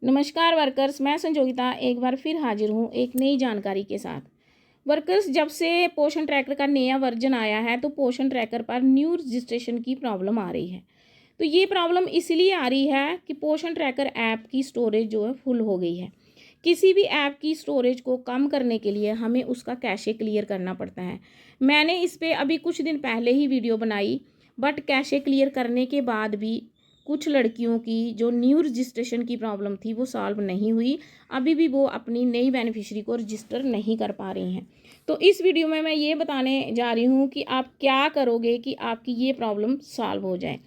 नमस्कार वर्कर्स, मैं संजोगिता एक बार फिर हाजिर हूँ एक नई जानकारी के साथ। वर्कर्स, जब से पोषण ट्रैकर का नया वर्जन आया है तो पोषण ट्रैकर पर न्यू रजिस्ट्रेशन की प्रॉब्लम आ रही है। तो ये प्रॉब्लम इसलिए आ रही है कि पोषण ट्रैकर ऐप की स्टोरेज जो है फुल हो गई है। किसी भी ऐप की स्टोरेज को कम करने के लिए हमें उसका कैशे क्लियर करना पड़ता है। मैंने इस पर अभी कुछ दिन पहले ही वीडियो बनाई, बट कैशे क्लियर करने के बाद भी कुछ लड़कियों की जो न्यू रजिस्ट्रेशन की प्रॉब्लम थी वो सॉल्व नहीं हुई। अभी भी वो अपनी नई बेनिफिशरी को रजिस्टर नहीं कर पा रही हैं। तो इस वीडियो में मैं ये बताने जा रही हूँ कि आप क्या करोगे कि आपकी ये प्रॉब्लम सॉल्व हो जाए।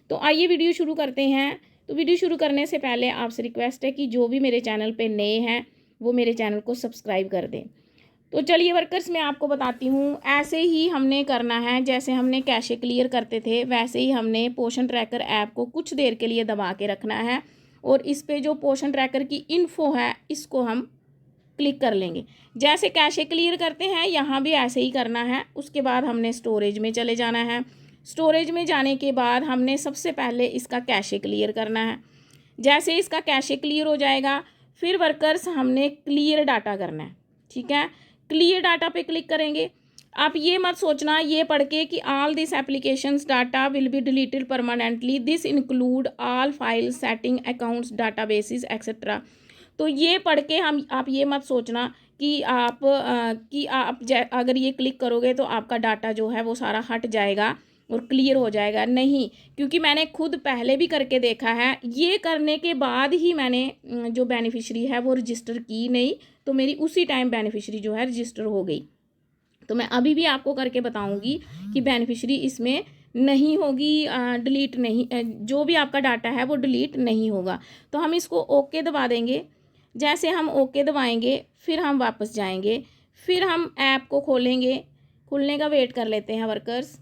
तो आइए वीडियो शुरू करते हैं। तो वीडियो शुरू करने से पहले आपसे रिक्वेस्ट है कि जो भी मेरे चैनल पर नए हैं वो मेरे चैनल को सब्सक्राइब कर दें। तो चलिए वर्कर्स, मैं आपको बताती हूँ। ऐसे ही हमने करना है, जैसे हमने कैशे क्लियर करते थे वैसे ही हमने पोषण ट्रैकर ऐप को कुछ देर के लिए दबा के रखना है और इस पे जो पोषण ट्रैकर की इन्फो है इसको हम क्लिक कर लेंगे। जैसे कैशे क्लियर करते हैं यहाँ भी ऐसे ही करना है। उसके बाद हमने स्टोरेज में चले जाना है। स्टोरेज में जाने के बाद हमने सबसे पहले इसका कैशे क्लियर करना है। जैसे इसका कैशे क्लियर हो जाएगा फिर वर्कर्स हमने क्लियर डाटा करना है। ठीक है, क्लियर डाटा पे क्लिक करेंगे। आप ये मत सोचना ये पढ़ के कि all this applications data will be deleted permanently, this include all file setting accounts databases etcetera. तो ये पढ़ के आप ये मत सोचना कि आप अगर ये क्लिक करोगे तो आपका डाटा जो है वो सारा हट जाएगा और क्लियर हो जाएगा। नहीं, क्योंकि मैंने खुद पहले भी करके देखा है। ये करने के बाद ही मैंने जो बेनिफिशरी है वो रजिस्टर की नहीं, तो मेरी उसी टाइम बेनिफिशरी जो है रजिस्टर हो गई। तो मैं अभी भी आपको करके बताऊंगी कि बेनिफिशरी इसमें नहीं होगी, डिलीट नहीं, जो भी आपका डाटा है वो डिलीट नहीं होगा। तो हम इसको ओके दबा देंगे। जैसे हम ओके दबाएंगे फिर हम वापस जाएंगे, फिर हम ऐप को खोलेंगे। खुलने का वेट कर लेते हैं वर्कर्स।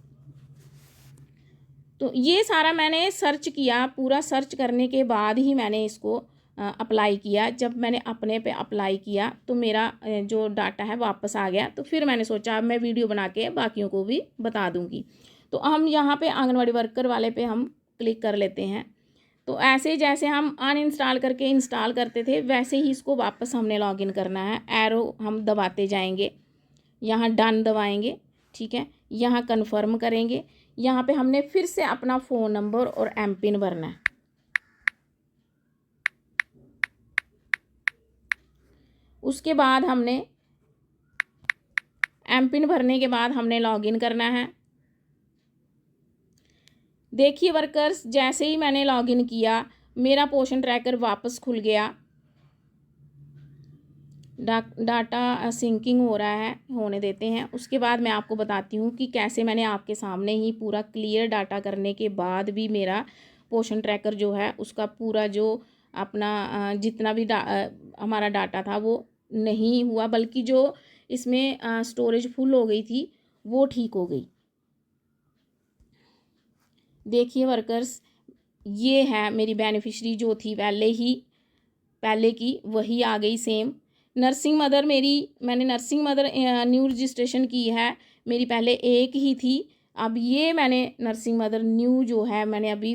तो ये सारा मैंने सर्च किया, पूरा सर्च करने के बाद ही मैंने इसको अप्लाई किया। जब मैंने अपने पे अप्लाई किया तो मेरा जो डाटा है वापस आ गया। तो फिर मैंने सोचा अब मैं वीडियो बना के बाकियों को भी बता दूंगी। तो हम यहाँ पे आंगनवाड़ी वर्कर वाले पे हम क्लिक कर लेते हैं। तो ऐसे जैसे हम अनइंस्टॉल करके इंस्टॉल करते थे वैसे ही इसको वापस हमने लॉगिन करना है। एरो हम दबाते जाएंगे, यहाँ डन दबाएंगे। ठीक है, यहाँ कन्फर्म करेंगे। यहाँ पे हमने फिर से अपना फ़ोन नंबर और एम पिन भरना है। उसके बाद हमने एम पिन भरने के बाद हमने लॉगिन करना है। देखिए वर्कर्स, जैसे ही मैंने लॉगिन किया मेरा पोषण ट्रैकर वापस खुल गया। डाटा सिंकिंग हो रहा है, होने देते हैं। उसके बाद मैं आपको बताती हूँ कि कैसे मैंने आपके सामने ही पूरा क्लियर डाटा करने के बाद भी मेरा पोषण ट्रैकर जो है उसका पूरा जो अपना जितना भी हमारा डाटा था वो नहीं हुआ, बल्कि जो इसमें स्टोरेज फुल हो गई थी वो ठीक हो गई। देखिए वर्कर्स, ये है मेरी बेनिफिशरी जो थी पहले की वही आ गई सेम। नर्सिंग मदर मैंने नर्सिंग मदर न्यू रजिस्ट्रेशन की है। मेरी पहले एक ही थी, अब ये मैंने नर्सिंग मदर न्यू जो है मैंने अभी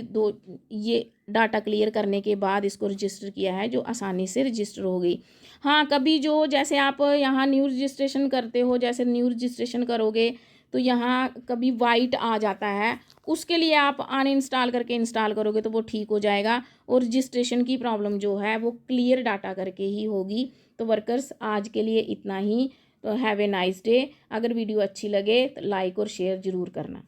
ये डाटा क्लियर करने के बाद इसको रजिस्टर किया है, जो आसानी से रजिस्टर हो गई। हाँ, कभी जो जैसे आप यहाँ न्यू रजिस्ट्रेशन करते हो, जैसे न्यू रजिस्ट्रेशन करोगे तो यहाँ कभी वाइट आ जाता है, उसके लिए आप अनइंस्टॉल करके इंस्टॉल करोगे तो वो ठीक हो जाएगा। और रजिस्ट्रेशन की प्रॉब्लम जो है वो क्लियर डाटा करके ही होगी। तो वर्कर्स, आज के लिए इतना ही। तो हैव ए नाइस डे। अगर वीडियो अच्छी लगे तो लाइक और शेयर ज़रूर करना।